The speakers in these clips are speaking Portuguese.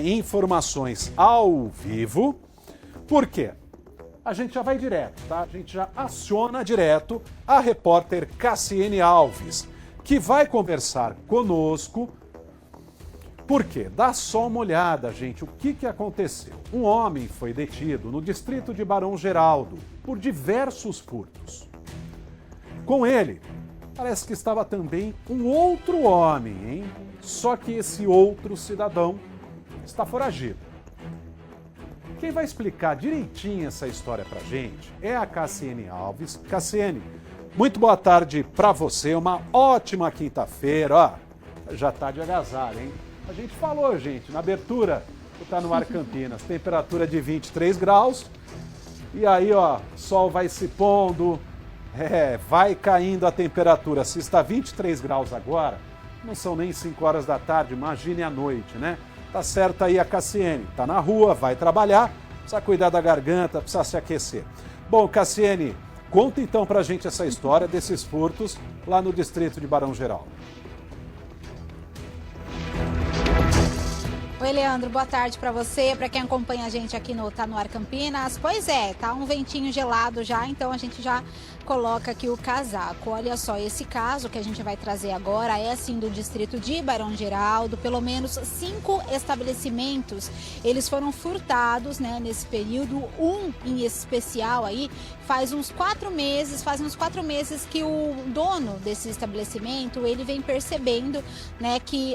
Informações ao vivo. Por quê? A gente já vai direto, tá? A gente já aciona direto a repórter Cassiane Alves, que vai conversar conosco. Por quê? Dá só uma olhada, gente, o que aconteceu. Um homem foi detido no distrito de Barão Geraldo por diversos furtos. Com ele, parece que estava também um outro homem, hein? Só que esse outro cidadão está foragido. Quem vai explicar direitinho essa história pra gente é a Cassiane Alves. Cassiane, muito boa tarde pra você, uma ótima quinta-feira, ó, já tá de agasalho, hein? A gente falou, gente, na abertura do Tá No Ar Campinas, temperatura de 23 graus, e aí, ó, sol vai se pondo, vai caindo a temperatura. Se está 23 graus agora, não são nem 5 horas da tarde, imagine à noite, né? Tá certo aí a Cassiane, tá na rua, vai trabalhar, precisa cuidar da garganta, precisa se aquecer. Bom, Cassiane, conta então pra gente essa história desses furtos lá no distrito de Barão Geraldo. Oi, Leandro, boa tarde para você, para quem acompanha a gente aqui no Tá No Ar Campinas. Pois é, tá um ventinho gelado já, então a gente já coloca aqui o casaco. Olha só, esse caso que a gente vai trazer agora é assim do distrito de Barão Geraldo. Pelo menos 5 estabelecimentos, eles foram furtados, né, nesse período. Um em especial aí faz uns 4 meses que o dono desse estabelecimento, ele vem percebendo, né, que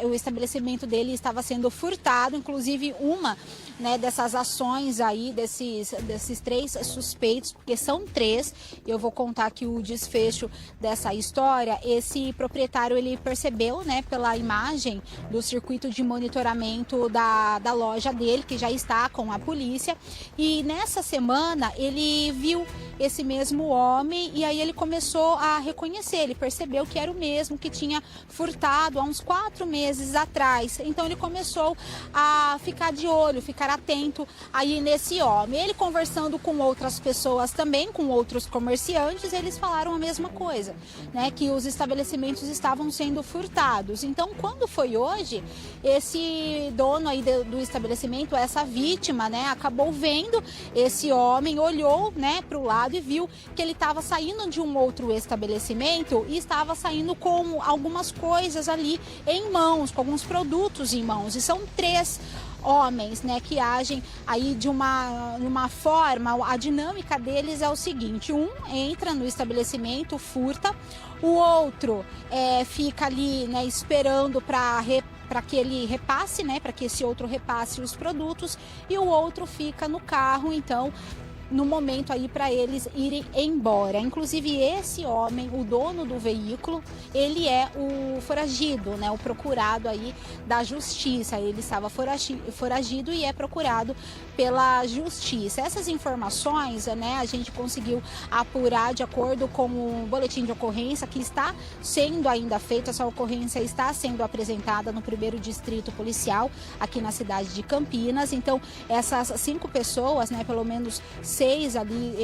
o estabelecimento dele estava sendo furtado. Inclusive uma, né, dessas ações aí, desses 3 suspeitos, porque são 3, eu vou contar aqui o desfecho dessa história. Esse proprietário, ele percebeu, né, pela imagem do circuito de monitoramento da loja dele, que já está com a polícia, e nessa semana ele viu esse mesmo homem e aí ele começou a reconhecer, ele percebeu que era o mesmo que tinha furtado há uns 4 meses atrás. Então ele começou a ficar de olho, ficar atento aí nesse homem. Ele conversando com outras pessoas também, com outros comerciantes, eles falaram a mesma coisa, né, que os estabelecimentos estavam sendo furtados. Então, quando foi hoje, esse dono aí do estabelecimento, essa vítima, né, acabou vendo esse homem, olhou, né, para o lado e viu que ele estava saindo de um outro estabelecimento e estava saindo com algumas coisas ali em mãos, com alguns produtos em mãos. E são 3 homens, né, que agem aí de uma forma. A dinâmica deles é o seguinte: um entra no estabelecimento, furta, o outro fica ali, né, esperando para que ele repasse, né, para que esse outro repasse os produtos, e o outro fica no carro, então, no momento aí para eles irem embora. Inclusive esse homem, o dono do veículo, ele é o foragido, né, o procurado aí da justiça. Ele estava foragido e é procurado pela justiça. Essas informações, né, a gente conseguiu apurar de acordo com o boletim de ocorrência que está sendo ainda feito. Essa ocorrência está sendo apresentada no 1º distrito policial aqui na cidade de Campinas. Então essas 5 pessoas, né, pelo menos 6 ali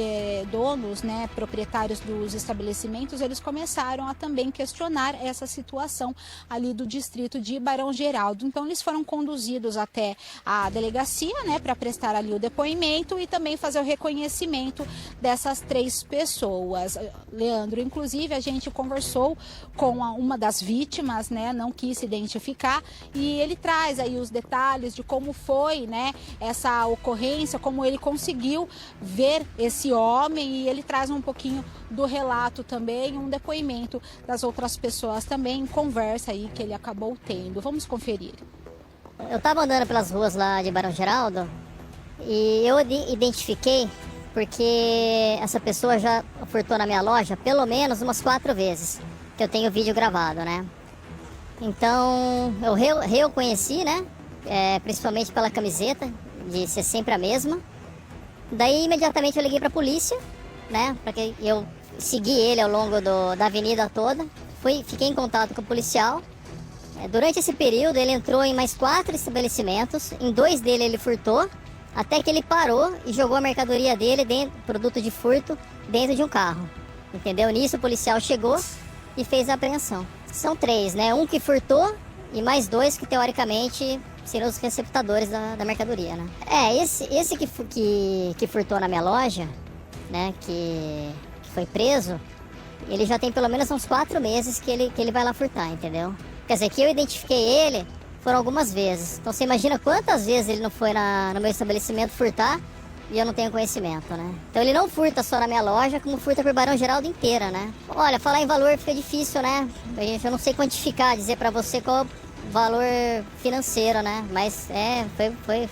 donos, né, proprietários dos estabelecimentos, eles começaram a também questionar essa situação ali do distrito de Barão Geraldo. Então eles foram conduzidos até a delegacia, né, para prestar ali o depoimento e também fazer o reconhecimento dessas 3 pessoas. Leandro, inclusive a gente conversou com uma das vítimas, né, não quis se identificar, e ele traz aí os detalhes de como foi, né, essa ocorrência, como ele conseguiu ver esse homem, e ele traz um pouquinho do relato também, um depoimento das outras pessoas também, conversa aí que ele acabou tendo. Vamos conferir. Eu tava andando pelas ruas lá de Barão Geraldo e eu identifiquei porque essa pessoa já furtou na minha loja pelo menos umas 4 vezes, que eu tenho vídeo gravado, né? Então eu reconheci, né? Principalmente pela camiseta, de ser sempre a mesma. Daí imediatamente eu liguei pra polícia, né? Porque eu segui ele ao longo da avenida toda. Fiquei em contato com o policial. Durante esse período ele entrou em mais 4 estabelecimentos. Em 2 deles ele furtou, até que ele parou e jogou a mercadoria dele, produto de furto, dentro de um carro. Entendeu? Nisso o policial chegou e fez a apreensão. São 3, né? Um que furtou e mais 2 que teoricamente seriam os receptadores da mercadoria, né? Esse que furtou na minha loja, né, que foi preso, ele já tem pelo menos uns 4 meses que ele vai lá furtar, entendeu? Quer dizer, que eu identifiquei ele foram algumas vezes. Então você imagina quantas vezes ele não foi no meu estabelecimento furtar e eu não tenho conhecimento, né? Então ele não furta só na minha loja, como furta por Barão Geraldo inteira, né? Olha, falar em valor fica difícil, né? Eu não sei quantificar, dizer pra você qual valor financeiro, né? Mas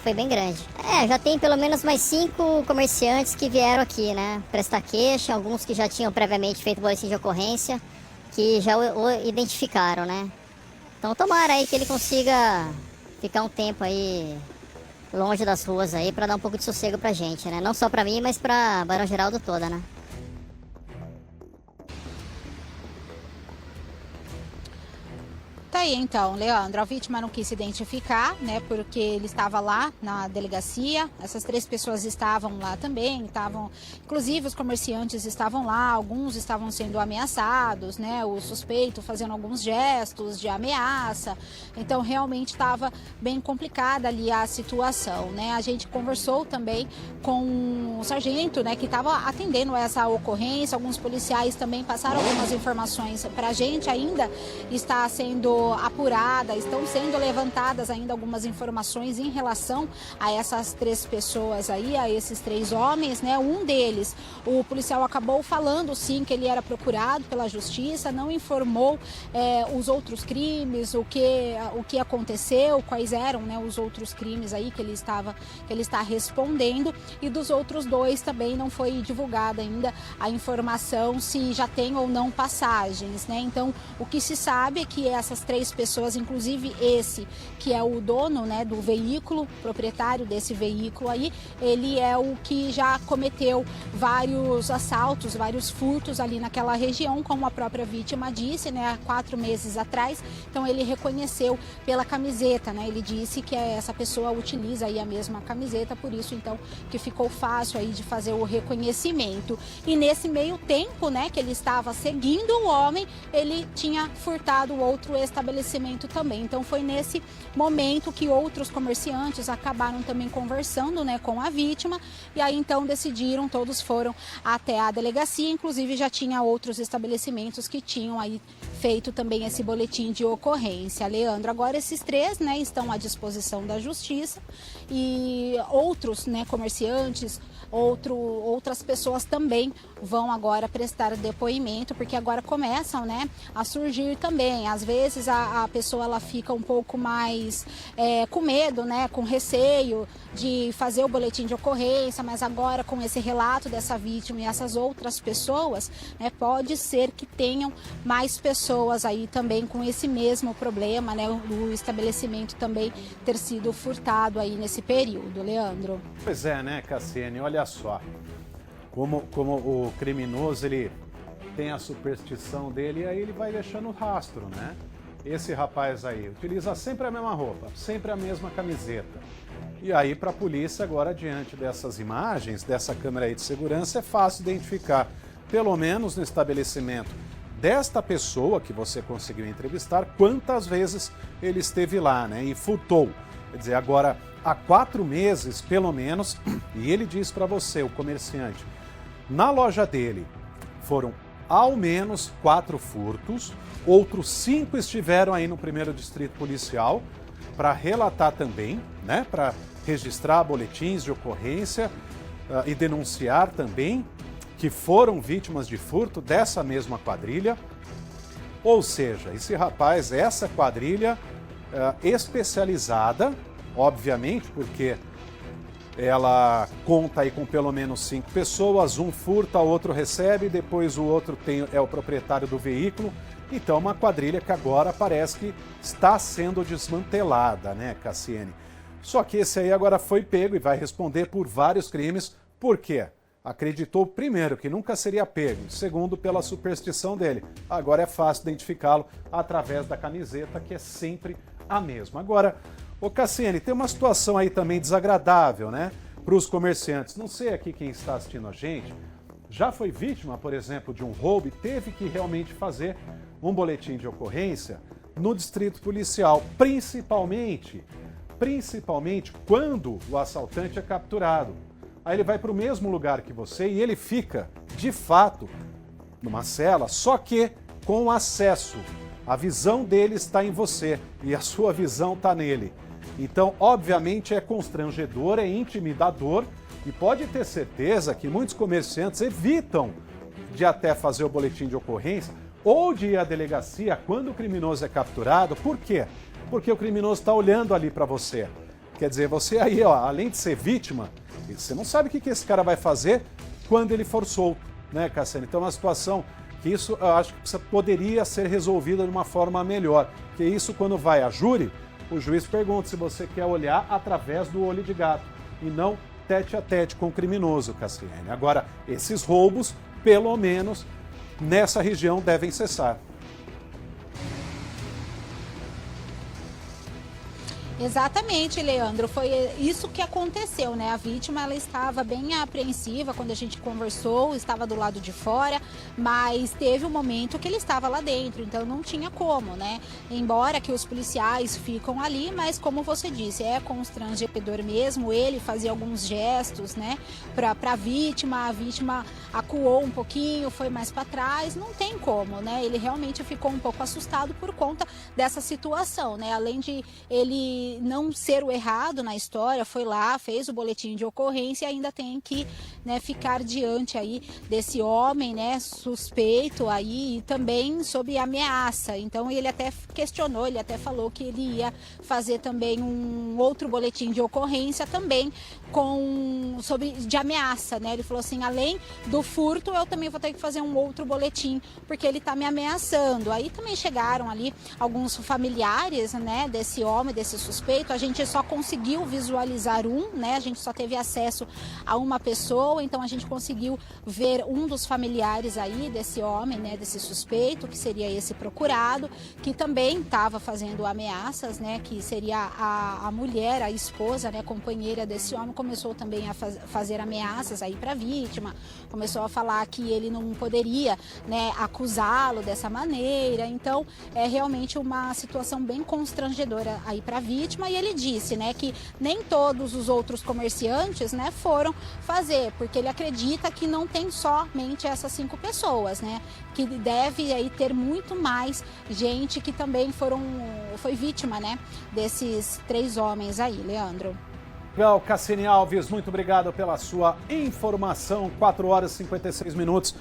foi bem grande. Já tem pelo menos mais 5 comerciantes que vieram aqui, né? Prestar queixa, alguns que já tinham previamente feito boletim de ocorrência, que já o identificaram, né? Então tomara aí que ele consiga ficar um tempo aí longe das ruas aí pra dar um pouco de sossego pra gente, né? Não só pra mim, mas pra Barão Geraldo toda, né? Tá aí então, Leandro, a vítima não quis se identificar, né, porque ele estava lá na delegacia, essas 3 pessoas estavam lá também, inclusive os comerciantes estavam lá, alguns estavam sendo ameaçados, né, o suspeito fazendo alguns gestos de ameaça, então realmente estava bem complicada ali a situação, né, a gente conversou também com o sargento, né, que estava atendendo essa ocorrência, alguns policiais também passaram algumas informações para a gente, ainda está sendo apurada, estão sendo levantadas ainda algumas informações em relação a essas 3 pessoas aí, a esses 3 homens, né? Um deles, o policial acabou falando sim que ele era procurado pela justiça, não informou os outros crimes, o que aconteceu, quais eram, né, os outros crimes aí que ele está respondendo, e dos outros 2 também não foi divulgada ainda a informação se já tem ou não passagens, né? Então, o que se sabe é que essas 3 pessoas, inclusive esse que é o dono, né, do veículo, proprietário desse veículo aí, ele é o que já cometeu vários assaltos, vários furtos ali naquela região, como a própria vítima disse, né, há 4 meses atrás. Então ele reconheceu pela camiseta, né, ele disse que essa pessoa utiliza aí a mesma camiseta, por isso então que ficou fácil aí de fazer o reconhecimento. E nesse meio tempo, né, que ele estava seguindo o homem, ele tinha furtado outro estabelecimento também. Então foi nesse momento que outros comerciantes acabaram também conversando, né, com a vítima, e aí então decidiram, todos foram até a delegacia, inclusive já tinha outros estabelecimentos que tinham aí feito também esse boletim de ocorrência. Leandro, agora esses 3, né, estão à disposição da justiça e outros, né, comerciantes, outras pessoas também vão agora prestar depoimento, porque agora começam, né, a surgir também. Às vezes a pessoa ela fica um pouco mais com medo, né, com receio de fazer o boletim de ocorrência, mas agora com esse relato dessa vítima e essas outras pessoas, né, pode ser que tenham mais pessoas aí também com esse mesmo problema, né, o estabelecimento também ter sido furtado aí nesse período, Leandro. Pois é, né, Cassiane, olha só, como o criminoso ele tem a superstição dele e aí ele vai deixando rastro, né? Esse rapaz aí utiliza sempre a mesma roupa, sempre a mesma camiseta. E aí para a polícia agora, diante dessas imagens, dessa câmera aí de segurança, é fácil identificar, pelo menos no estabelecimento desta pessoa que você conseguiu entrevistar, quantas vezes ele esteve lá, né? E furtou. Quer dizer, agora há 4 meses, pelo menos, e ele diz para você, o comerciante, na loja dele foram ao menos 4 furtos, outros 5 estiveram aí no 1º distrito policial para relatar também, né, para registrar boletins de ocorrência e denunciar também que foram vítimas de furto dessa mesma quadrilha. Ou seja, esse rapaz, essa quadrilha especializada, obviamente, porque ela conta aí com pelo menos 5 pessoas, um furta, o outro recebe, depois o outro é o proprietário do veículo. Então uma quadrilha que agora parece que está sendo desmantelada, né, Cassiane? Só que esse aí agora foi pego e vai responder por vários crimes. Por quê? Acreditou, primeiro, que nunca seria pego, segundo, pela superstição dele. Agora é fácil identificá-lo através da camiseta, que é sempre a mesma. Agora, ô Cassiane, tem uma situação aí também desagradável, né, para os comerciantes. Não sei aqui quem está assistindo a gente, já foi vítima, por exemplo, de um roubo e teve que realmente fazer um boletim de ocorrência no distrito policial, principalmente quando o assaltante é capturado. Aí ele vai para o mesmo lugar que você e ele fica, de fato, numa cela, só que com acesso. A visão dele está em você e a sua visão está nele. Então, obviamente, é constrangedor, é intimidador e pode ter certeza que muitos comerciantes evitam de até fazer o boletim de ocorrência ou de ir à delegacia quando o criminoso é capturado. Por quê? Porque o criminoso está olhando ali para você. Quer dizer, você aí, ó, além de ser vítima, você não sabe o que esse cara vai fazer quando ele for solto, né, Cassiane? Então é uma situação que isso eu acho que poderia ser resolvida de uma forma melhor. Porque isso, quando vai a júri, o juiz pergunta se você quer olhar através do olho de gato e não tete a tete com o criminoso, Cassiane. Agora, esses roubos, pelo menos nessa região, devem cessar. Exatamente, Leandro, foi isso que aconteceu, né? A vítima, ela estava bem apreensiva quando a gente conversou, estava do lado de fora, mas teve um momento que ele estava lá dentro, então não tinha como, né? Embora que os policiais ficam ali, mas como você disse, é constrangedor mesmo, ele fazia alguns gestos, né, para a vítima acuou um pouquinho, foi mais para trás, não tem como, né? Ele realmente ficou um pouco assustado por conta dessa situação, né? Além de ele não ser o errado na história, foi lá, fez o boletim de ocorrência e ainda tem que, né, ficar diante aí desse homem, né, suspeito aí e também sob ameaça. Então ele até questionou, ele até falou que ele ia fazer também um outro boletim de ocorrência também de ameaça, né? Ele falou assim, além do furto, eu também vou ter que fazer um outro boletim, porque ele tá me ameaçando. Aí também chegaram ali alguns familiares, né, desse homem, desse suspeito. A gente só conseguiu visualizar né? A gente só teve acesso a uma pessoa, então a gente conseguiu ver um dos familiares aí desse homem, né, desse suspeito, que seria esse procurado, que também estava fazendo ameaças, né, que seria a mulher, a esposa, né, companheira desse homem, começou também a fazer ameaças aí para a vítima, começou a falar que ele não poderia, né, acusá-lo dessa maneira. Então é realmente uma situação bem constrangedora aí para a vítima, e ele disse, né, que nem todos os outros comerciantes, né, foram fazer, porque ele acredita que não tem somente essas 5 pessoas, né, que deve aí ter muito mais gente que também foi vítima, né, desses 3 homens aí, Leandro. Legal, Cassiane Alves, muito obrigado pela sua informação. 4 horas e 56 minutos.